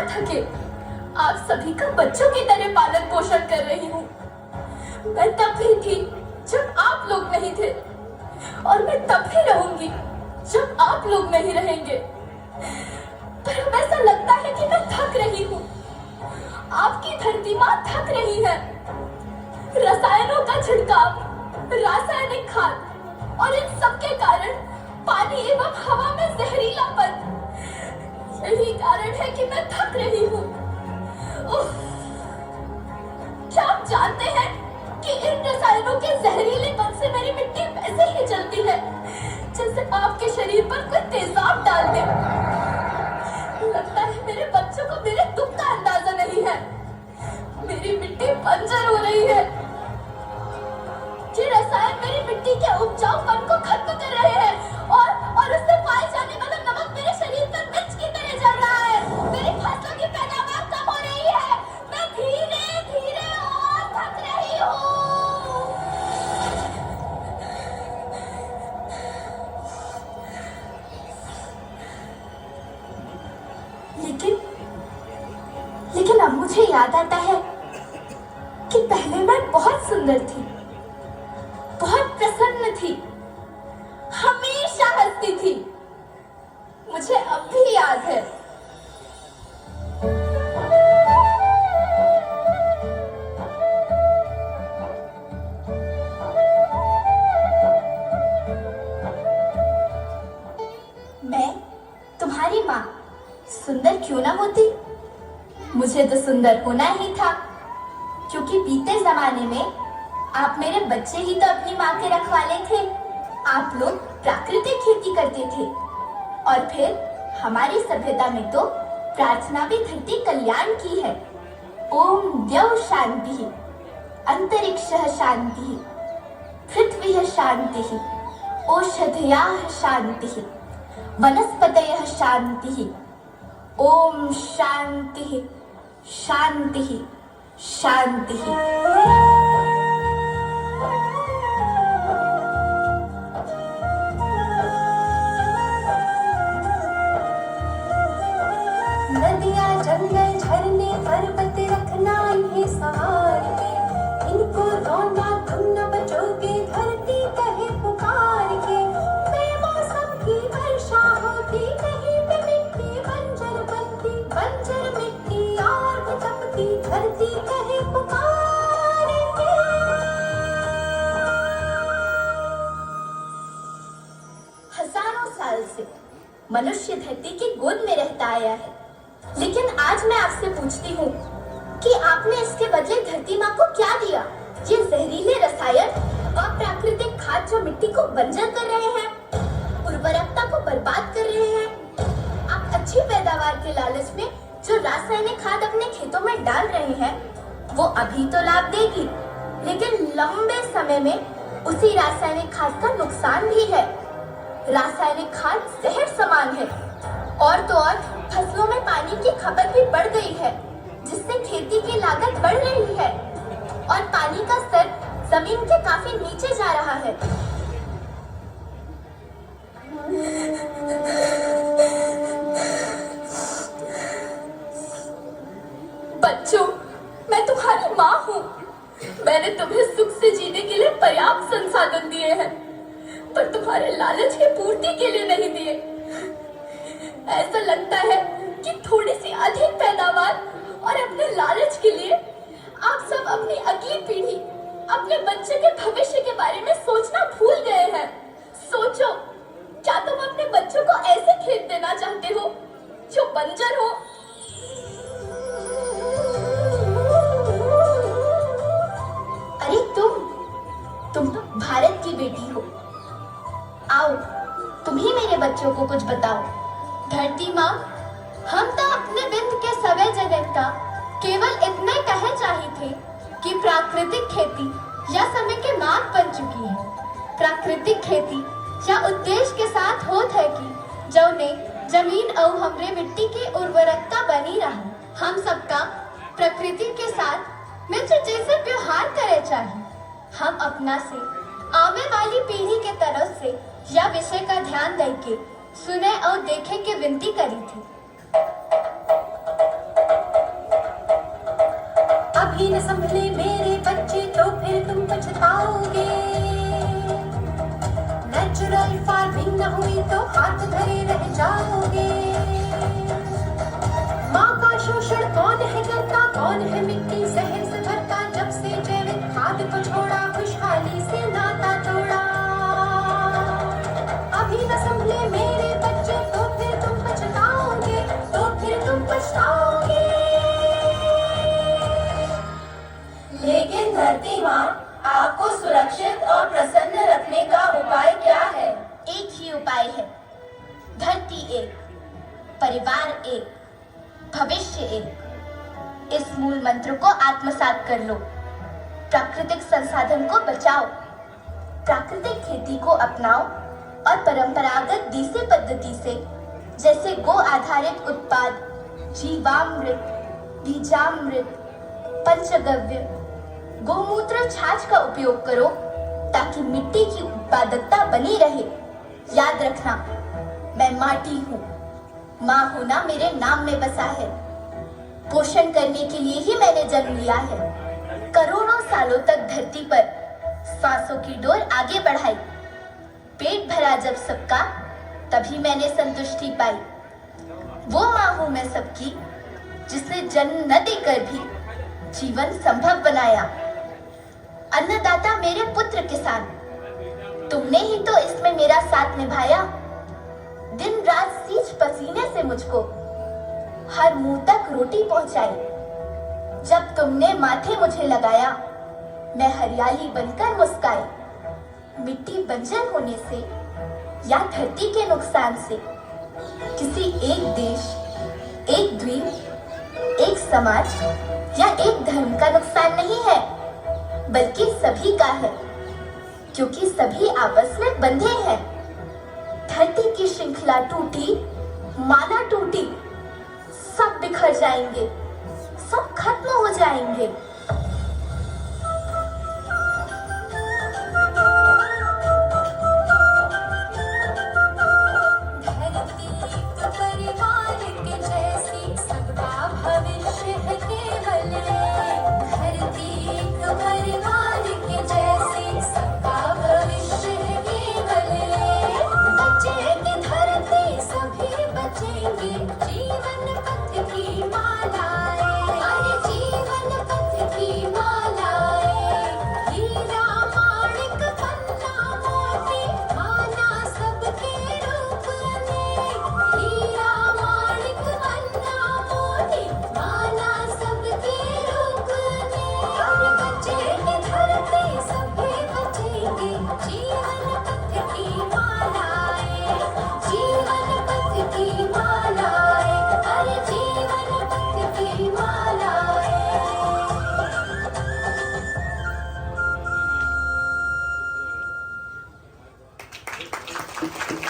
थके आप सभी का बच्चों की तरह पालन पोषण कर रही हूँ। मैं तब भी थी जब आप लोग नहीं थे, और मैं तब भी रहूंगी जब आप लोग नहीं रहेंगे। पर अब ऐसा लगता है कि मैं थक रही हूँ। आपकी धरती माँ थक रही है। रसायनों का छिड़काव, रासायनिक खाद और इन सब के कारण पानी एवं हवा में जहरीलापन, यही कारण है कि मैं थक रही हूँ। क्या आप जानते हैं कि इन रसायनों के जहरीलेपन से मेरी मिट्टी वैसे ही जलती है जैसे आपके शरीर पर कोई तेजाब डाल दे। लगता है मेरे बच्चों को मेरे दुख का अंदाजा नहीं है। मेरी मिट्टी बंजर हो रही है। ये रसायन मेरी मिट्टी के उपजाऊपन को खत्म कर रहे हैं और उससे पाए जाने वाला नमक मेरे शरीर पर मिर्च की तरह जल रहा है। मेरी फसलों की पैदावार कम हो रही है। मैं धीरे धीरे और थक रही हूँ। लेकिन अब मुझे याद आता है कि पहले मैं बहुत सुंदर थी, बहुत प्रसन्न थी, हमेशा हंसती थी। मुझे अब भी याद है। मैं तुम्हारी माँ सुंदर क्यों ना होती? मुझे तो सुंदर होना ही था, क्योंकि बीते जमाने में आप मेरे बच्चे ही तो अपनी माँ के रखवाले थे। आप लोग प्राकृतिक खेती करते थे, और फिर हमारी सभ्यता में तो प्रार्थना भी धरती कल्याण की है। ओम द्यौ शांति, अंतरिक्षः शांति, पृथ्वी शांति, औषधयः शांति, वनस्पतयः शांति। ओम शांति शांति शांति। नदियाँ, जंगल, झरने, पर्वत रखना इन्हें संभाल के, इनको रोना तुम न बचोगे, धरती कहे पुकार के। बेमौसम की वर्षा होती, कहीं पे मिट्टी बंजर बनती, बंजर मिट्टी और भी तपती, धरती कहे पुकार के। हजारों साल से मनुष्य धरती की गोद में रहता आया है, लेकिन आज मैं आपसे पूछती हूँ कि आपने इसके बदले धरती माँ को क्या दिया? ये जहरीले रसायन, अप्राकृतिक खाद जो मिट्टी को बंजर कर रहे हैं, उर्वरकता को बर्बाद कर रहे हैं। आप अच्छी पैदावार के लालच में जो रासायनिक खाद अपने खेतों में डाल रहे हैं, वो अभी तो लाभ देगी, लेकिन लंबे समय में उसी रासायनिक खाद का नुकसान भी है। रासायनिक खाद जहर समान है, और तो और फसलों में पानी की खपत भी बढ़ गई है, जिससे खेती की लागत बढ़ रही है और पानी का स्तर जमीन के काफी नीचे जा रहा है। बच्चों, मैं तुम्हारी माँ हूँ। मैंने तुम्हें सुख से जीने के लिए पर्याप्त संसाधन दिए हैं, पर तुम्हारे लालच की पूर्ति के लिए नहीं दिए। ऐसा लगता है कि थोड़ी सी अधिक पैदावार और अपने लालच के लिए आप सब अपनी अगली पीढ़ी, अपने बच्चे के भविष्य के बारे में सोचना भूल गए हैं। सोचो, क्या तुम अपने बच्चों को ऐसे खेत देना चाहते हो जो बंजर हो? अरे तुम तो भारत की बेटी हो। आओ, तुम ही मेरे बच्चों को कुछ बताओ। धरती माँ, हम तो अपने बिंद के सवे जगत का केवल इतने कहे चाही थे कि प्राकृतिक खेती या समय के मार्ग बन चुकी है। प्राकृतिक खेती या उद्देश्य के साथ होत है कि जौने जमीन और हमरे मिट्टी की उर्वरकता बनी रहे। हम सबका प्रकृति के साथ मित्र जैसे व्यवहार करे चाहिए। हम अपना से आने वाली पीढ़ी के तरफ से यह विषय का ध्यान देके सुने और देखे की विनती करी थी। अभी न संभले मेरे बच्चे तो फिर तुम पछताओगे। नेचुरल फार्मिंग न हुई तो हाथ धरे रह जाओगे। माँ का शोषण कौन है करता, कौन है मिट्टी जहर से भरता, जब से जैविक खाद को छोड़ा खुशहाली से नाता तोड़ा। अभी न संभले मेरे बच्चे तो फिर तुम पछताओगे, तो फिर तुम पछताओगे। लेकिन धरती माँ, आपको सुरक्षित और प्रसन्न रखने का उपाय क्या है? एक ही उपाय है, धरती एक, परिवार एक, भविष्य एक। इस मूल मंत्र को आत्मसात कर लो। प्राकृतिक संसाधन को बचाओ, प्राकृतिक खेती को अपनाओ और परंपरागत देसी पद्धति से, जैसे गो आधारित उत्पाद, जीवामृत, बीजामृत, पंचगव्य, गोमूत्र छाछ का उपयोग करो ताकि मिट्टी की उत्पादकता बनी रहे। याद रखना, मैं माटी हूँ, माँ होना मेरे नाम में बसा है। पोषण करने के लिए ही मैंने जन्म लिया है। करोड़ों सालों तक धरती पर सांसों की डोर आगे बढ़ाई। पेट भरा जब सबका, तभी मैंने संतुष्टि पाई। वो माँ हूँ मैं सबकी, जिसने जन्म न देकर भी जीवन संभव बनाया। अन्नदाता मेरे पुत्र किसान, तुमने ही तो इसमें मेरा साथ निभाया। दिन रात सींच पसीने से मुझको हर मुंह तक रोटी पहुंचाई। जब तुमने माथे मुझे लगाया, मैं हरियाली बनकर मुस्काई। मिट्टी बंजर होने से या धरती के नुकसान से किसी एक देश, एक द्वीप, एक समाज या एक धर्म का नुकसान नहीं है, बल्कि सभी का है, क्योंकि सभी आपस में बंधे हैं। धरती की श्रृंखला टूटी, माला टूटी, सब बिखर जाएंगे, सब खत्म हो जाएंगे। जीवन पथ की